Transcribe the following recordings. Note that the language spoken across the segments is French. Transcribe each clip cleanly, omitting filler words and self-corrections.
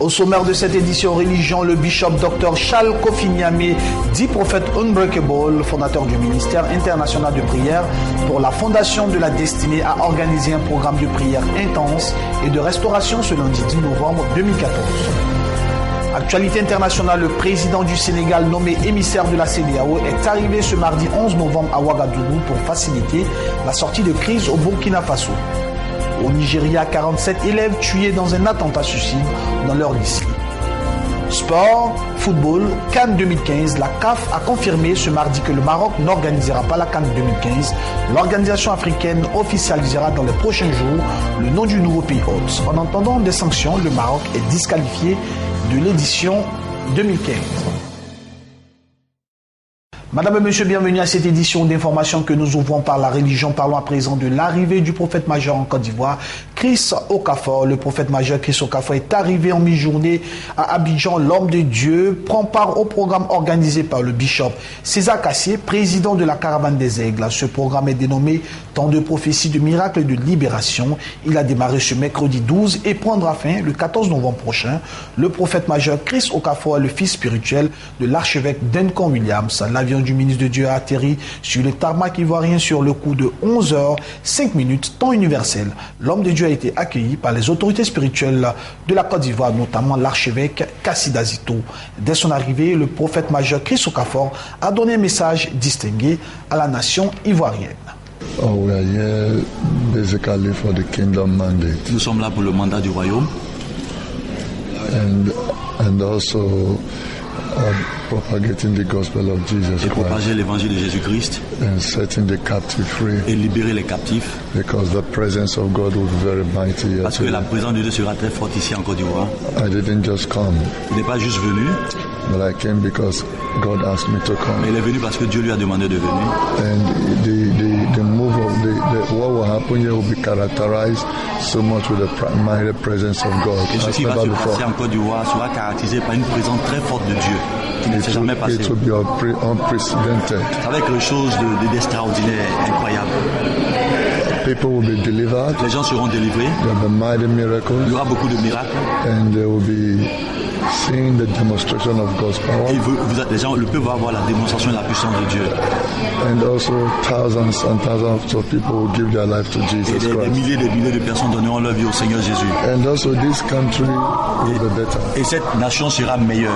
Au sommaire de cette édition religion, le bishop Dr Charles Kofi Niamé, dit prophète Unbreakable, fondateur du ministère international de prière pour la fondation de la destinée, a organisé un programme de prière intense et de restauration ce lundi 10 novembre 2014. Actualité internationale, le président du Sénégal nommé émissaire de la CEDEAO est arrivé ce mardi 11 novembre à Ouagadougou pour faciliter la sortie de crise au Burkina Faso. Au Nigeria, 47 élèves tués dans un attentat suicide dans leur lycée. Sport, football, CAN 2015, la CAF a confirmé ce mardi que le Maroc n'organisera pas la CAN 2015. L'organisation africaine officialisera dans les prochains jours le nom du nouveau pays hôte. En entendant des sanctions, le Maroc est disqualifié de l'édition 2015. Madame et monsieur, bienvenue à cette édition d'information que nous ouvrons par la religion. Parlons à présent de l'arrivée du prophète majeur en Côte d'Ivoire, Chris Okafor. Le prophète majeur Chris Okafor est arrivé en mi-journée à Abidjan. L'homme de Dieu prend part au programme organisé par le bishop César Cassier, président de la Caravane des Aigles. Ce programme est dénommé Temps de prophétie, de miracles et de libération. Il a démarré ce mercredi 12 et prendra fin le 14 novembre prochain. Le prophète majeur Chris Okafor est le fils spirituel de l'archevêque Duncan Williams. L'avion du ministre de Dieu a atterri sur le tarmac ivoirien sur le coup de 11h05, temps universel. L'homme de Dieu a été accueilli par les autorités spirituelles de la Côte d'Ivoire, notamment l'archevêque Kassid Azito. Dès son arrivée, le prophète majeur Chris Okafor a donné un message distingué à la nation ivoirienne. We are here basically for the kingdom mandate. Nous sommes là pour le mandat du royaume. And also propagating the gospel of Jesus et propager l'évangile de Jésus-Christ and setting the captive free. Et libérer les captifs. Because the presence of God will be very mighty here. Parce que la présence de Dieu sera très forte ici en Côte d'Ivoire. I didn't just come. Il n'est pas juste venu. But I came because God asked me to come. Mais il est venu parce que Dieu lui a demandé de venir. And the move of what will happen here will be characterized so much with the primary presence of God. Et ce qui va se passer en Côte d'Ivoire sera caractérisé par une présence très forte de Dieu qui ne s'est jamais passée. It will be unprecedented. Ça va être quelque chose d'extraordinaire, incroyable. People will be delivered. Les gens seront délivrés. There will be mighty miracles. Il y aura beaucoup de miracles. And there will be seeing the demonstration of God's power. Et les gens, le peuple va voir la démonstration de la puissance de Dieu. And also thousands and thousands of people will give their life to Jesus Christ. Des milliers de personnes donneront leur vie au Seigneur Jésus. And also this country will be better. Et cette nation sera meilleure.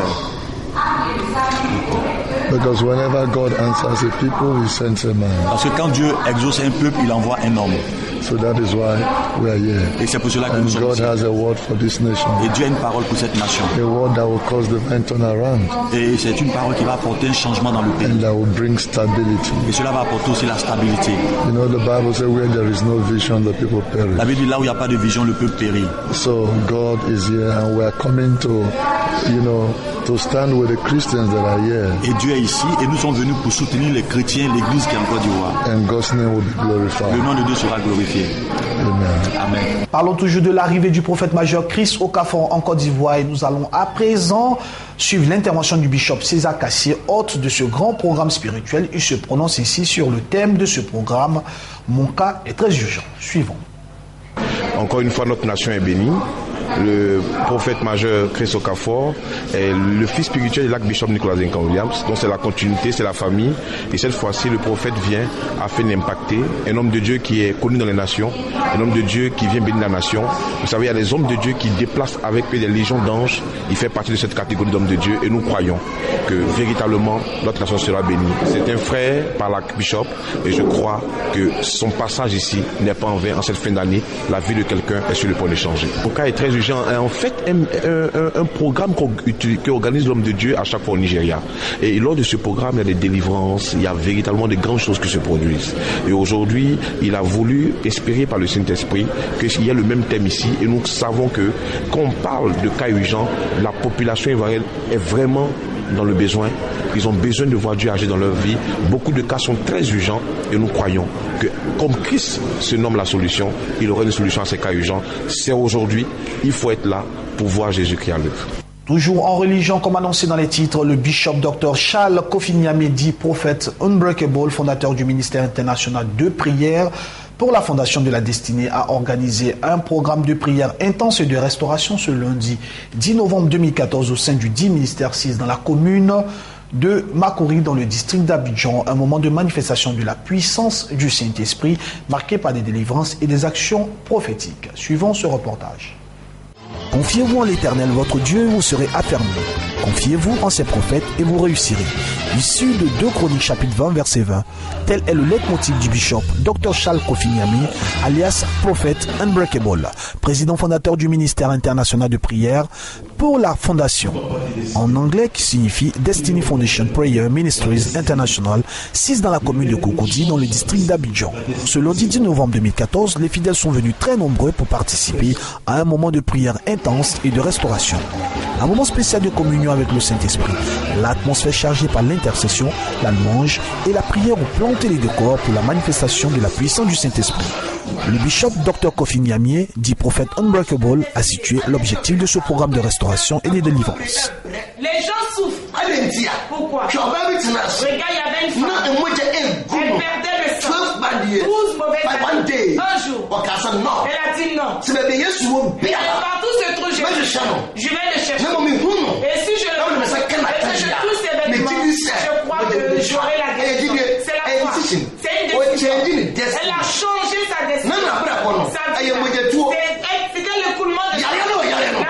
Because whenever God answers a people, He sends a man. Parce que quand Dieu exauce un peuple, il envoie un homme. So that is why we are here. Et c'est pour cela que nous sommes God ici. has a word for this nation. Et Dieu a une parole pour cette nation. A word that will cause divine turnaround. Et c'est une parole qui va apporter un changement dans le pays. And that will bring stability. Et cela va apporter aussi la stabilité. You know, the Bible says where there is no vision, the people perish. La Bible dit là où il n'y a pas de vision, le peuple périt. So God is here and we are coming to, to stand with the Christians that are here. Et Dieu est ici et nous sommes venus pour soutenir les chrétiens, l'église qui est en Côte d'Ivoire. And God's name will be glorified. Le nom de Dieu sera glorifié. Amen. Parlons toujours de l'arrivée du prophète majeur Chris Okafor en Côte d'Ivoire et nous allons à présent suivre l'intervention du bishop César Cassier, hôte de ce grand programme spirituel. Il se prononce ici sur le thème de ce programme. Mon cas est très urgent. Suivons. Encore une fois, notre nation est bénie. Le prophète majeur Chris Okafor est le fils spirituel de l'archbishop Nicolas Duncan Williams. Donc c'est la continuité, c'est la famille. Et cette fois-ci, le prophète vient afin d'impacter un homme de Dieu qui est connu dans les nations, un homme de Dieu qui vient bénir la nation. Vous savez, il y a des hommes de Dieu qui déplacent avec eux des légions d'anges. Il fait partie de cette catégorie d'hommes de Dieu et nous croyons que véritablement notre nation sera bénie. C'est un frère par l'archbishop et je crois que son passage ici n'est pas en vain. En cette fin d'année, la vie de quelqu'un est sur le point de changer. Mon cas est très urgent. En fait, un programme qu'organise l'homme de Dieu à chaque fois au Nigeria. Et lors de ce programme, il y a des délivrances, il y a véritablement de grandes choses qui se produisent. Et aujourd'hui, il a voulu espérer par le Saint-Esprit qu'il y ait le même thème ici. Et nous savons que quand on parle de cas urgents, la population ivoirienne est vraiment dans le besoin. Ils ont besoin de voir Dieu agir dans leur vie. Beaucoup de cas sont très urgents et nous croyons que comme Christ se nomme la solution, il aurait une solution à ces cas urgents. C'est aujourd'hui, il faut être là pour voir Jésus-Christ à l'œuvre. Toujours en religion, comme annoncé dans les titres, le bishop Dr Charles Kofi Niamé, dit prophète Unbreakable, fondateur du ministère international de prière Pour la Fondation de la Destinée a organisé un programme de prière intense et de restauration ce lundi 10 novembre 2014 au sein du 10 ministère 6 dans la commune de Makori dans le district d'Abidjan, un moment de manifestation de la puissance du Saint-Esprit marqué par des délivrances et des actions prophétiques. Suivons ce reportage. Confiez-vous en l'Éternel votre Dieu et vous serez affermis. Confiez-vous en ses prophètes et vous réussirez. Issu de 2 Chroniques chapitre 20 verset 20, tel est le leitmotiv du bishop Dr Charles Kofi Nyame, alias Prophète Unbreakable, président fondateur du ministère international de prière pour la fondation, en anglais qui signifie Destiny Foundation Prayer Ministries International, 6 dans la commune de Cocody dans le district d'Abidjan. Ce lundi 10 novembre 2014, les fidèles sont venus très nombreux pour participer à un moment de prière intense et de restauration. Un moment spécial de communion avec le Saint-Esprit, l'atmosphère chargée par l'intercession, la louange et la prière ont planté les décors pour la manifestation de la puissance du Saint-Esprit. Le bishop Dr Kofi Nyame, dit Prophète Unbreakable, a situé l'objectif de ce programme de restauration et de délivrance. Les gens souffrent. Pourquoi? Regarde, il y avait une femme. Elle perdait le sang. 12 mauvaises années. Un jour. Elle a dit non. Et partout se trouve, je vais le chercher. Et si je touche ses vêtements, je crois que j'aurai la guérison. C'est la foi. C'est une décision. Elle a changé sa destinée. C'était l'écoulement de la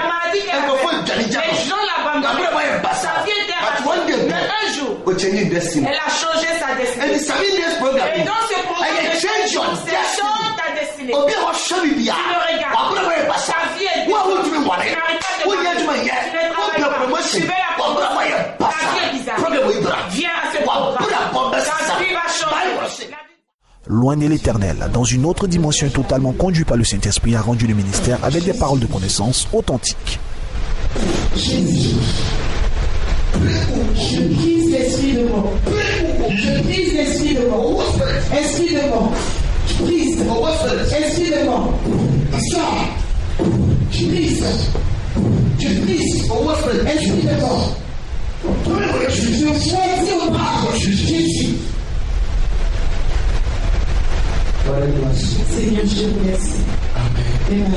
maladie qu'elle avait. Les gens l'abandonnaient. Sa vie était ratée. Mais un jour, elle a changé sa destinée. Et dans ce programme, c'est change ta destinée. Tu le regardes. Sa vie est différente. Tu n'arrives pas de marcher. Tu ne travailles pas. Tu veux la ta vie est bizarre. Viens à ce programme. Ta vie va changer. Loin de l'Éternel, dans une autre dimension totalement conduite par le Saint-Esprit, a rendu le ministère avec des paroles de connaissance authentiques. Je brise l'esprit de mort. Je brise l'esprit de mort. Esprit de mort. Je brise. Esprit de mort. Sors. Je brise. Je brise. Esprit de mort. Je choisis au bras. Jésus. Seigneur, je te remercie. Amen.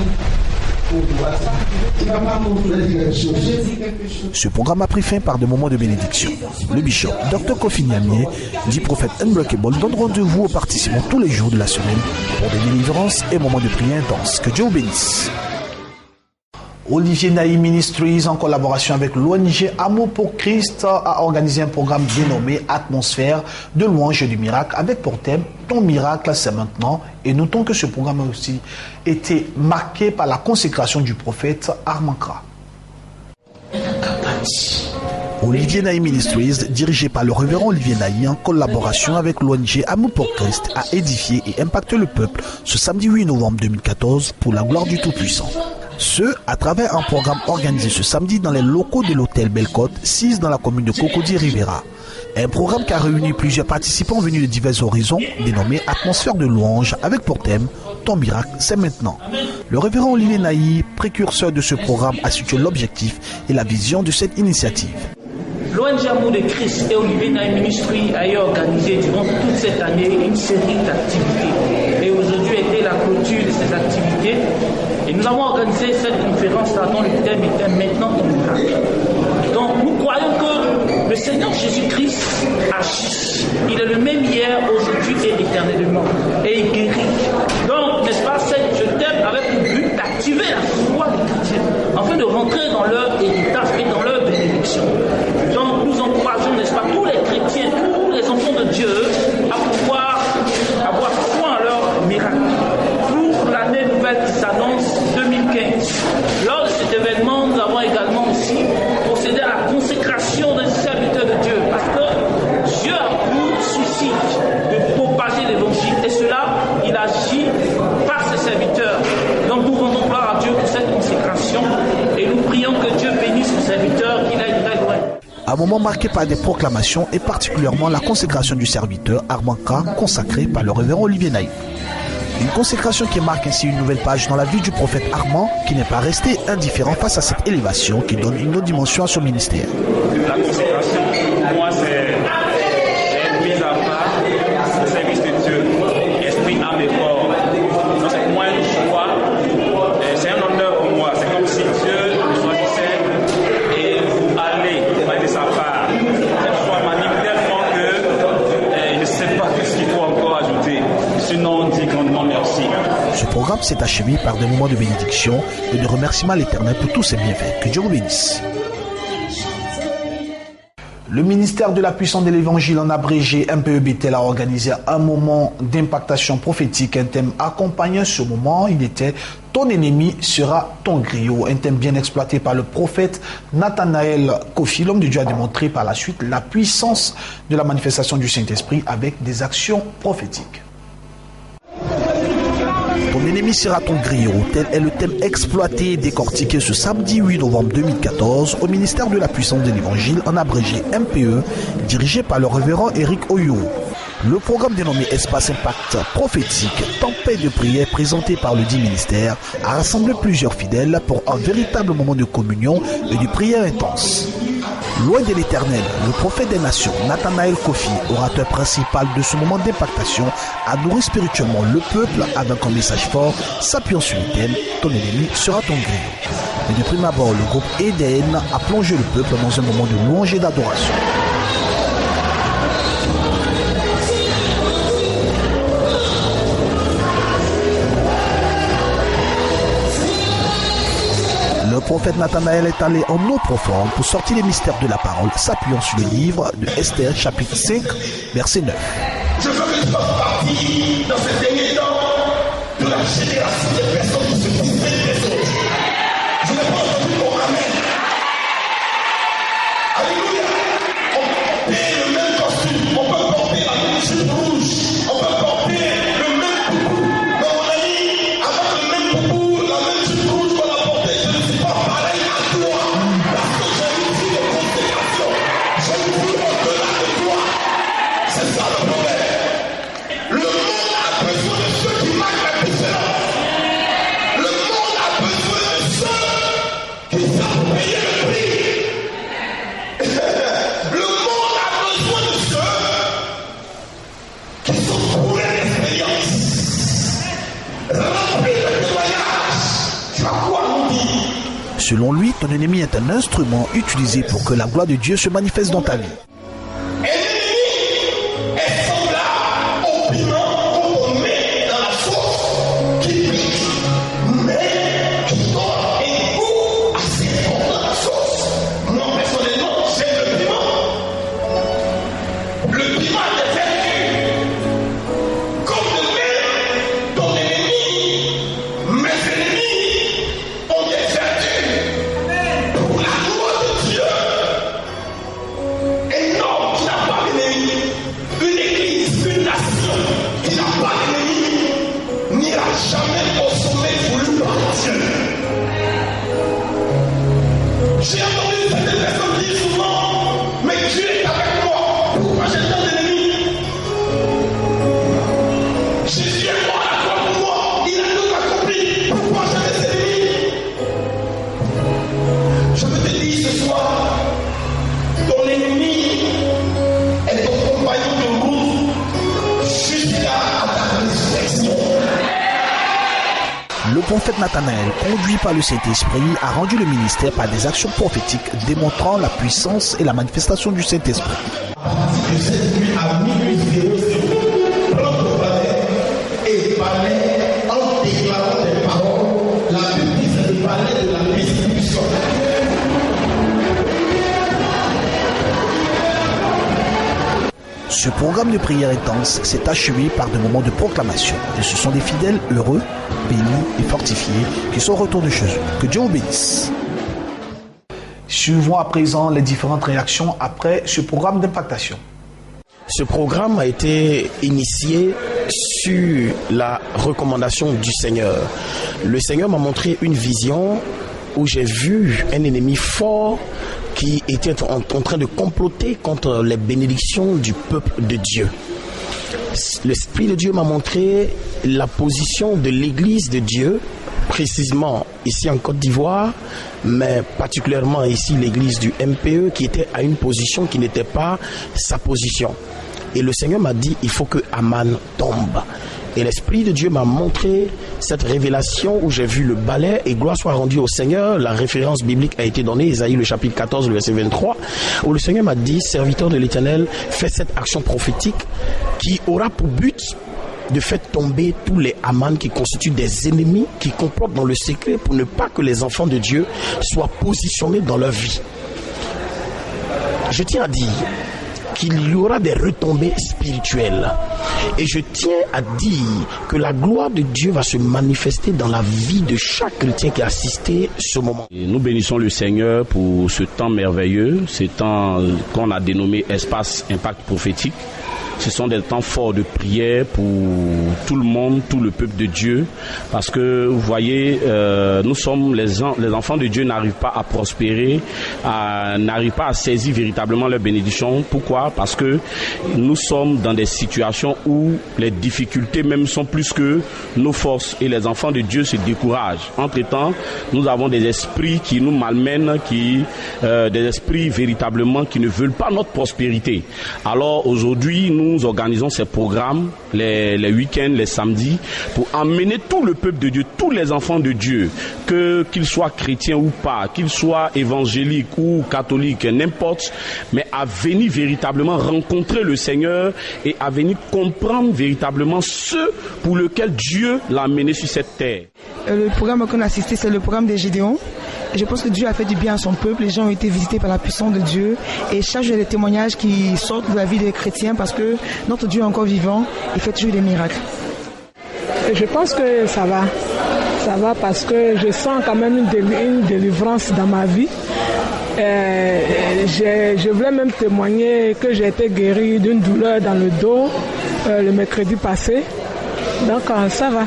Ce programme a pris fin par des moments de bénédiction. Le bishop Dr Kofi Nyame, dit Prophète Unbreakable, donne rendez-vous aux participants tous les jours de la semaine pour des délivrances et moments de prière intenses. Que Dieu vous bénisse. Olivier Naï Ministries, en collaboration avec l'ONG Amour pour Christ, a organisé un programme dénommé Atmosphère de louange et du miracle avec pour thème Ton miracle, c'est maintenant. Et notons que ce programme a aussi été marqué par la consécration du prophète Armand Kra. Olivier Naï Ministries, dirigé par le révérend Olivier Naï en collaboration avec l'ONG Amour pour Christ, a édifié et impacté le peuple ce samedi 8 novembre 2014 pour la gloire du Tout-Puissant. Ce, à travers un programme organisé ce samedi dans les locaux de l'hôtel Bellecote, 6 dans la commune de Cocody-Rivera. Un programme qui a réuni plusieurs participants venus de divers horizons, dénommé Atmosphère de louange, avec pour thème Ton miracle, c'est maintenant. Le révérend Olivier Naï, précurseur de ce programme, a situé l'objectif et la vision de cette initiative. L'ONG Amour de Christ et Olivier Naï Ministries a organisé durant toute cette année une série d'activités. Et aujourd'hui était la clôture de ces activités. Et nous avons organisé cette conférence-là dont le thème était Maintenant ton miracle. Donc nous croyons que le Seigneur Jésus-Christ agit. Il est le même hier, aujourd'hui et éternellement. Et il guérit. Donc, n'est-ce pas, ce thème avait pour but d'activer la foi des chrétiens afin de rentrer dans leur héritage et dans leur bénédiction. Donc nous encourageons, n'est-ce pas, tous les chrétiens, tous les enfants de Dieu à pouvoir avoir foi en leur miracle. Pour l'année nouvelle qui s'annonce 2015. Lors de cet événement, nous avons également aussi procédé à la consécration des serviteurs de Dieu. Parce que Dieu a pour souci de propager l'évangile. Et cela, il agit par ses serviteurs. Donc nous rendons gloire à Dieu pour cette consécration. Et nous prions que Dieu bénisse ses serviteurs, qu'il aille très loin. Un moment marqué par des proclamations et particulièrement la consécration du serviteur Armand Kra, consacré par le révérend Olivier Naï. Une consécration qui marque ainsi une nouvelle page dans la vie du prophète Armand, qui n'est pas resté indifférent face à cette élévation qui donne une autre dimension à son ministère. La consécration, pour moi, c'est une mise à part au service de Dieu, esprit, âme et corps. s'est achevé par des moments de bénédiction et de remerciement à l'Éternel pour tous ses bienfaits. Que Dieu vous bénisse. Le ministère de la puissance de l'évangile, en abrégé MPE Bethel, a organisé un moment d'impactation prophétique. Un thème accompagnant ce moment, il était « Ton ennemi sera ton griot ». Un thème bien exploité par le prophète Nathanaël Kofi. L'homme de Dieu a démontré par la suite la puissance de la manifestation du Saint-Esprit avec des actions prophétiques. Ton ennemi sera ton griot, tel est le thème exploité et décortiqué ce samedi 8 novembre 2014 au ministère de la puissance de l'évangile, en abrégé MPE, dirigé par le révérend Eric Oyo. Le programme dénommé Espace Impact Prophétique, tempête de prière présenté par le dit ministère, a rassemblé plusieurs fidèles pour un véritable moment de communion et de prière intense. Loin de l'Éternel, le prophète des nations, Nathanaël Kofi, orateur principal de ce moment d'impactation, a nourri spirituellement le peuple avec un message fort, s'appuyant sur le thème « Ton ennemi sera ton griot ». Et de prime abord, le groupe Eden a plongé le peuple dans un moment de louange et d'adoration. Le prophète Nathanaël est allé en eau profonde pour sortir les mystères de la parole, s'appuyant sur le livre de Esther, chapitre 5, verset 9. Je veux que tu fasses partie, dans ces derniers temps, de la génération des personnes qui se distinguent des autres. Je n'ai pas entendu mon amen. Alléluia. On peut porter le même costume, on peut porter la même jupe rouge, on peut porter le même poupou. Mais mon ami, avec le même poupou, la même jupe rouge qu'on a portée, je ne suis pas pareil à toi. Parce que j'ai une vie de consécration. J'ai une vie au-delà de toi. C'est ça le problème. Le monde a besoin de ceux qui marquent la différence. Le monde a besoin de ceux qui savent payer le prix. Le monde a besoin de ceux qui sont bourrés d'expérience, remplis de témoignages. Tu as quoi nous dire? Selon lui, ton ennemi est un instrument utilisé pour que la gloire de Dieu se manifeste dans ta vie. Un ennemi est semblable au piment qu'on met dans la sauce qui pique, mais qui donne un goût assez fort dans la sauce. Moi, personnellement, j'aime le piment. Le piment a des vertus. Comme de même, ton ennemi, mes ennemis, ont des vertus. Pour la gloire de Dieu. Un homme qui n'a pas d'ennemi, une église, une nation qui n'a pas d'ennemi, n'ira jamais au sommet voulu par Dieu. J'ai entendu certaines personnes dire souvent, mais Dieu est avec moi, pourquoi j'ai tant d'ennemis? Jésus est mort à la croix pour moi, il a tout accompli, pourquoi j'ai des ennemis? Je veux te dire ce soir, ton ennemi est ton compagnon de route jusqu'à ta résurrection. Le prophète Nathanaël, conduit par le Saint-Esprit, a rendu le ministère par des actions prophétiques démontrant la puissance et la manifestation du Saint-Esprit. De cette nuit à minuit 00, prends ton balai et balai en déclarant des paroles. La Bible dit c'est le balai de la restitution. Ce programme de prière intense s'est achevé par des moments de proclamation. Et ce sont des fidèles heureux, bénis et fortifiés qui sont retournés chez eux. Que Dieu vous bénisse. Suivons à présent les différentes réactions après ce programme d'impactation. Ce programme a été initié sur la recommandation du Seigneur. Le Seigneur m'a montré une vision où j'ai vu un ennemi fort qui était en train de comploter contre les bénédictions du peuple de Dieu. L'Esprit de Dieu m'a montré la position de l'Église de Dieu, précisément ici en Côte d'Ivoire, mais particulièrement ici l'Église du MPE, qui était à une position qui n'était pas sa position. Et le Seigneur m'a dit, il faut que Aman tombe. Et l'Esprit de Dieu m'a montré cette révélation où j'ai vu le balai, et gloire soit rendue au Seigneur. La référence biblique a été donnée, Isaïe le chapitre 14, le verset 23, où le Seigneur m'a dit, serviteur de l'Éternel, fais cette action prophétique qui aura pour but de faire tomber tous les Haman qui constituent des ennemis qui complotent dans le secret pour ne pas que les enfants de Dieu soient positionnés dans leur vie. Je tiens à dire qu'il y aura des retombées spirituelles. Et je tiens à dire que la gloire de Dieu va se manifester dans la vie de chaque chrétien qui a assisté ce moment. Et nous bénissons le Seigneur pour ce temps merveilleux, ce temps qu'on a dénommé Espace Impact Prophétique. Ce sont des temps forts de prière pour tout le monde, tout le peuple de Dieu. Parce que, vous voyez, nous sommes les enfants de Dieu n'arrivent pas à prospérer, n'arrivent pas à saisir véritablement leur bénédiction. Pourquoi? Parce que nous sommes dans des situations où les difficultés même sont plus que nos forces. Et les enfants de Dieu se découragent. Entre-temps, nous avons des esprits qui nous malmènent, des esprits véritablement qui ne veulent pas notre prospérité. Alors aujourd'hui, nous organisons ces programmes les week-ends, les samedis, pour emmener tout le peuple de Dieu, tous les enfants de Dieu, qu'ils soient chrétiens ou pas, qu'ils soient évangéliques ou catholiques, n'importe, mais à venir véritablement rencontrer le Seigneur et à venir comprendre véritablement ce pour lequel Dieu l'a amené sur cette terre. Le programme qu'on a assisté, c'est le programme des Gédéons. Je pense que Dieu a fait du bien à son peuple. Les gens ont été visités par la puissance de Dieu. Et chaque jour, il y a des témoignages qui sortent de la vie des chrétiens parce que notre Dieu est encore vivant. Il fait toujours des miracles. Je pense que ça va. Ça va parce que je sens quand même une délivrance dans ma vie. Je voulais même témoigner que j'ai été guéri d'une douleur dans le dos le mercredi passé. Donc ça va.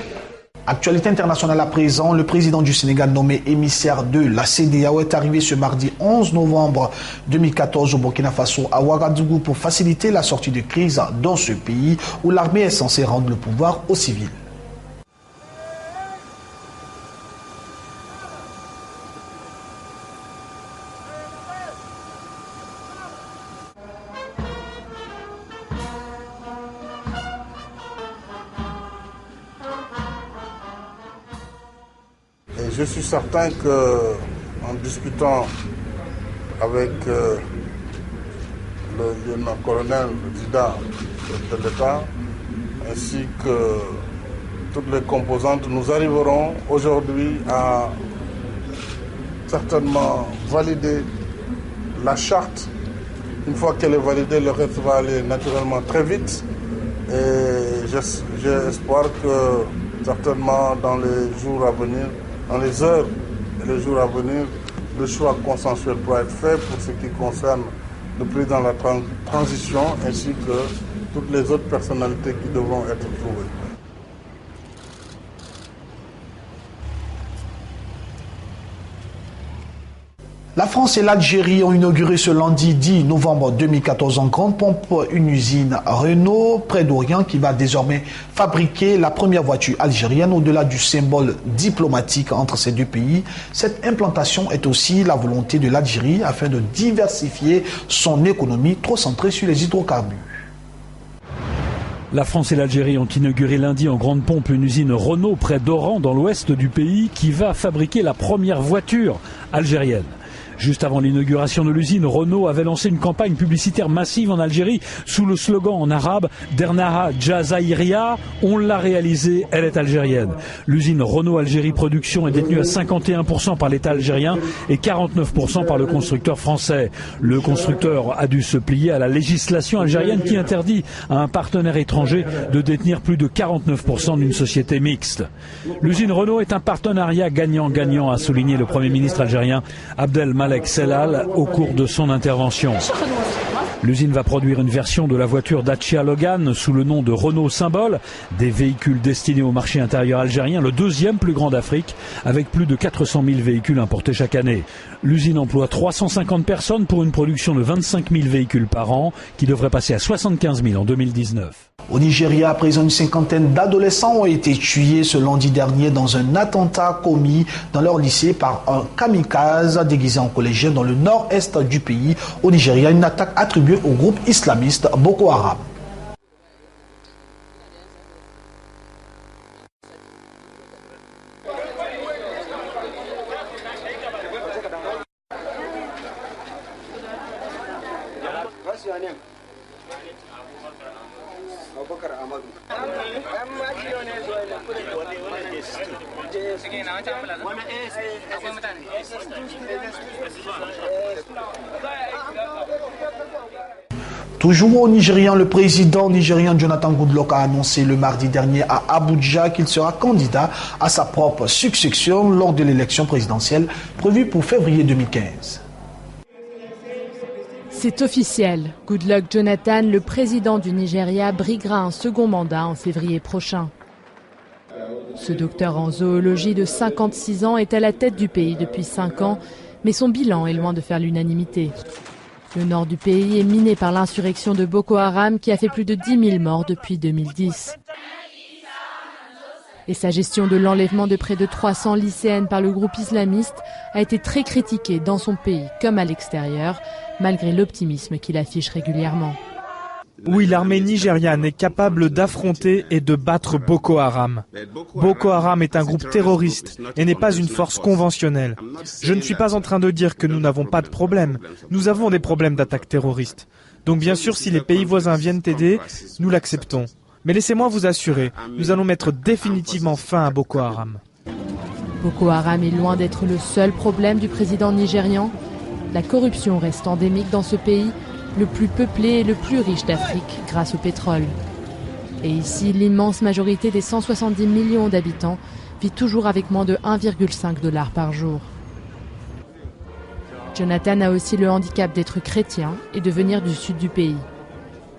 Actualité internationale à présent, le président du Sénégal nommé émissaire de la CEDEAO est arrivé ce mardi 11 novembre 2014 au Burkina Faso à Ouagadougou pour faciliter la sortie de crise dans ce pays où l'armée est censée rendre le pouvoir aux civils. Je suis certain qu'en discutant avec le lieutenant-colonel Zida de l'État ainsi que toutes les composantes, nous arriverons aujourd'hui à certainement valider la charte. Une fois qu'elle est validée, le reste va aller naturellement très vite. Et j'ai espoir que certainement dans les jours à venir, dans les heures et les jours à venir, le choix consensuel pourra être fait pour ce qui concerne le président de la transition ainsi que toutes les autres personnalités qui devront être trouvées. La France et l'Algérie ont inauguré ce lundi 10 novembre 2014 en grande pompe une usine Renault près d'Orient qui va désormais fabriquer la première voiture algérienne au-delà du symbole diplomatique entre ces deux pays. Cette implantation est aussi la volonté de l'Algérie afin de diversifier son économie trop centrée sur les hydrocarbures. La France et l'Algérie ont inauguré lundi en grande pompe une usine Renault près d'Oran dans l'ouest du pays qui va fabriquer la première voiture algérienne. Juste avant l'inauguration de l'usine, Renault avait lancé une campagne publicitaire massive en Algérie sous le slogan en arabe « Dernaha Jazaïria ». On l'a réalisée, elle est algérienne. L'usine Renault Algérie Production est détenue à 51% par l'État algérien et 49% par le constructeur français. Le constructeur a dû se plier à la législation algérienne qui interdit à un partenaire étranger de détenir plus de 49% d'une société mixte. L'usine Renault est un partenariat gagnant-gagnant, a souligné le Premier ministre algérien Abdel Malek Sellal au cours de son intervention. L'usine va produire une version de la voiture Dacia Logan sous le nom de Renault Symbole, des véhicules destinés au marché intérieur algérien, le deuxième plus grand d'Afrique, avec plus de 400 000 véhicules importés chaque année. L'usine emploie 350 personnes pour une production de 25 000 véhicules par an, qui devrait passer à 75 000 en 2019. Au Nigeria, à présent, une cinquantaine d'adolescents ont été tués ce lundi dernier dans un attentat commis dans leur lycée par un kamikaze déguisé en collégien dans le nord-est du pays. Au Nigeria, une attaque attribuée au groupe islamiste Boko Haram. Toujours au Nigérian, le président nigérian Jonathan Goodluck a annoncé le mardi dernier à Abuja qu'il sera candidat à sa propre succession lors de l'élection présidentielle prévue pour février 2015. C'est officiel. Goodluck Jonathan, le président du Nigeria, briguera un second mandat en février prochain. Ce docteur en zoologie de 56 ans est à la tête du pays depuis 5 ans, mais son bilan est loin de faire l'unanimité. Le nord du pays est miné par l'insurrection de Boko Haram qui a fait plus de 10 000 morts depuis 2010. Et sa gestion de l'enlèvement de près de 300 lycéennes par le groupe islamiste a été très critiquée dans son pays comme à l'extérieur, malgré l'optimisme qu'il affiche régulièrement. Oui, l'armée nigériane est capable d'affronter et de battre Boko Haram. Boko Haram est un groupe terroriste et n'est pas une force conventionnelle. Je ne suis pas en train de dire que nous n'avons pas de problème. Nous avons des problèmes d'attaques terroristes. Donc bien sûr, si les pays voisins viennent aider, nous l'acceptons. Mais laissez-moi vous assurer, nous allons mettre définitivement fin à Boko Haram. Boko Haram est loin d'être le seul problème du président nigérian. La corruption reste endémique dans ce pays, le plus peuplé et le plus riche d'Afrique grâce au pétrole. Et ici, l'immense majorité des 170 millions d'habitants vit toujours avec moins de 1,5 $ par jour. Jonathan a aussi le handicap d'être chrétien et de venir du sud du pays.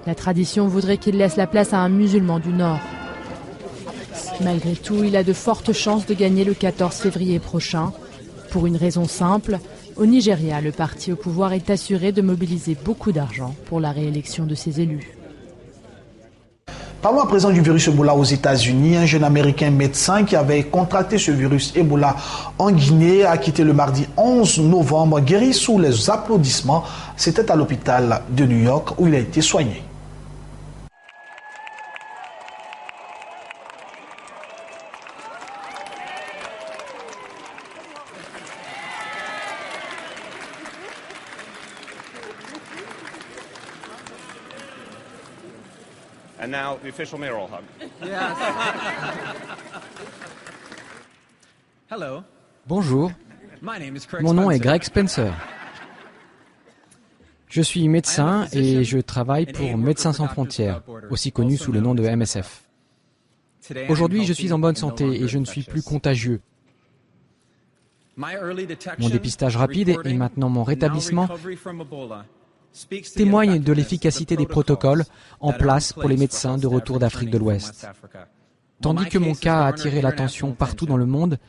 La tradition voudrait qu'il laisse la place à un musulman du nord. Malgré tout, il a de fortes chances de gagner le 14 février prochain. Pour une raison simple, au Nigeria, le parti au pouvoir est assuré de mobiliser beaucoup d'argent pour la réélection de ses élus. Parlons à présent du virus Ebola aux États-Unis. Un jeune américain médecin qui avait contracté ce virus Ebola en Guinée a quitté le mardi 11 novembre, guéri sous les applaudissements. C'était à l'hôpital de New York où il a été soigné. And now the official mayoral hug. Yes. Hello. Bonjour. Mon nom est Greg Spencer. Je suis médecin et je travaille pour Médecins sans frontières, aussi connu sous le nom de MSF. Aujourd'hui, je suis en bonne santé et je ne suis plus contagieux. Mon dépistage rapide et maintenant mon rétablissement témoignent de l'efficacité des protocoles en place pour les médecins de retour d'Afrique de l'Ouest. Tandis que mon cas a attiré l'attention partout dans le monde,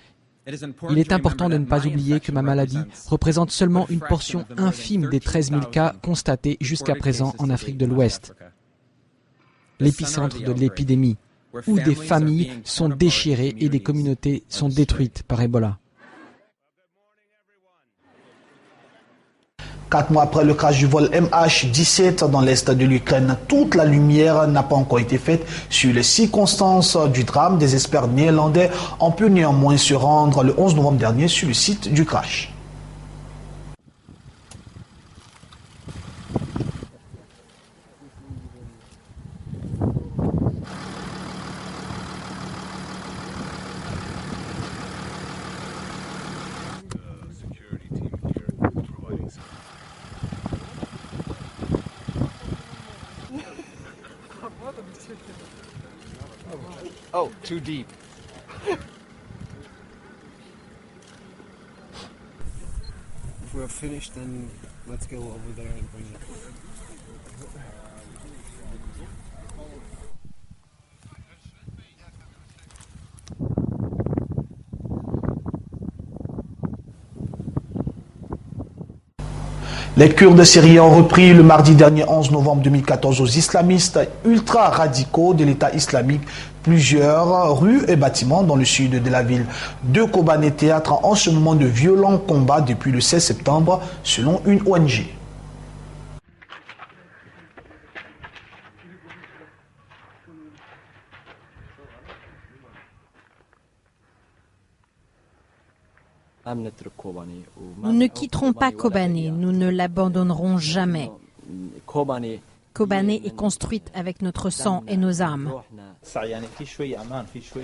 il est important de ne pas oublier que ma maladie représente seulement une portion infime des 13 000 cas constatés jusqu'à présent en Afrique de l'Ouest, l'épicentre de l'épidémie, où des familles sont déchirées et des communautés sont détruites par Ebola. 4 mois après le crash du vol MH17 dans l'est de l'Ukraine, toute la lumière n'a pas encore été faite sur les circonstances du drame. Des experts néerlandais ont pu néanmoins se rendre le 11 novembre dernier sur le site du crash. Oh, too deep. If we're finished, then let's go over there and bring it. Les Kurdes syriens ont repris le mardi dernier 11 novembre 2014 aux islamistes ultra-radicaux de l'État islamique plusieurs rues et bâtiments dans le sud de la ville de Kobané, théâtre en ce moment de violents combats depuis le 16 septembre selon une ONG. Nous ne quitterons pas Kobané, nous ne l'abandonnerons jamais. Kobané est construite avec notre sang et nos âmes.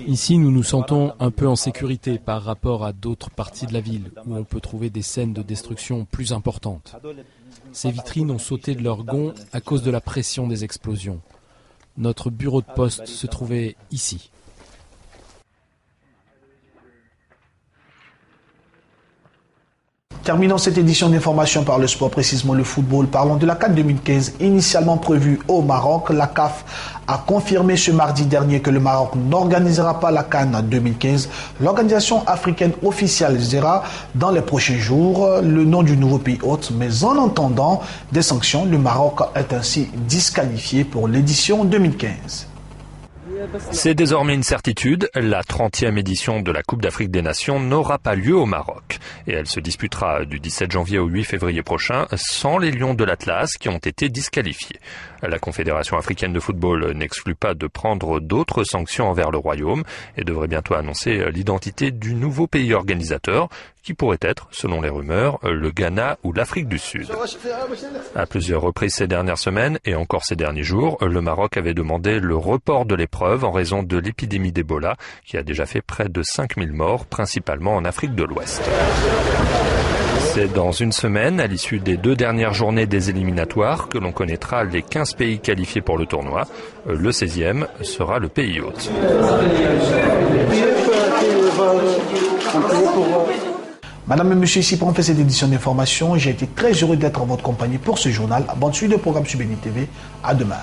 Ici, nous nous sentons un peu en sécurité par rapport à d'autres parties de la ville où on peut trouver des scènes de destruction plus importantes. Ces vitrines ont sauté de leurs gonds à cause de la pression des explosions. Notre bureau de poste se trouvait ici. Terminons cette édition d'information par le sport, précisément le football. Parlons de la CAN 2015, initialement prévue au Maroc. La CAF a confirmé ce mardi dernier que le Maroc n'organisera pas la CAN 2015. L'organisation africaine officialisera dans les prochains jours le nom du nouveau pays hôte. Mais en entendant des sanctions, le Maroc est ainsi disqualifié pour l'édition 2015. C'est désormais une certitude, la 30e édition de la Coupe d'Afrique des Nations n'aura pas lieu au Maroc. Et elle se disputera du 17 janvier au 8 février prochain sans les Lions de l'Atlas qui ont été disqualifiés. La Confédération africaine de football n'exclut pas de prendre d'autres sanctions envers le Royaume et devrait bientôt annoncer l'identité du nouveau pays organisateur qui pourrait être, selon les rumeurs, le Ghana ou l'Afrique du Sud. À plusieurs reprises ces dernières semaines et encore ces derniers jours, le Maroc avait demandé le report de l'épreuve en raison de l'épidémie d'Ebola qui a déjà fait près de 5000 morts, principalement en Afrique de l'Ouest. C'est dans une semaine, à l'issue des 2 dernières journées des éliminatoires, que l'on connaîtra les 15 pays qualifiés pour le tournoi. Le 16e sera le pays hôte. Madame et monsieur, ici pour en faire cette édition d'information, j'ai été très heureux d'être en votre compagnie pour ce journal. Bonne suite de programme sur Béni TV. À demain.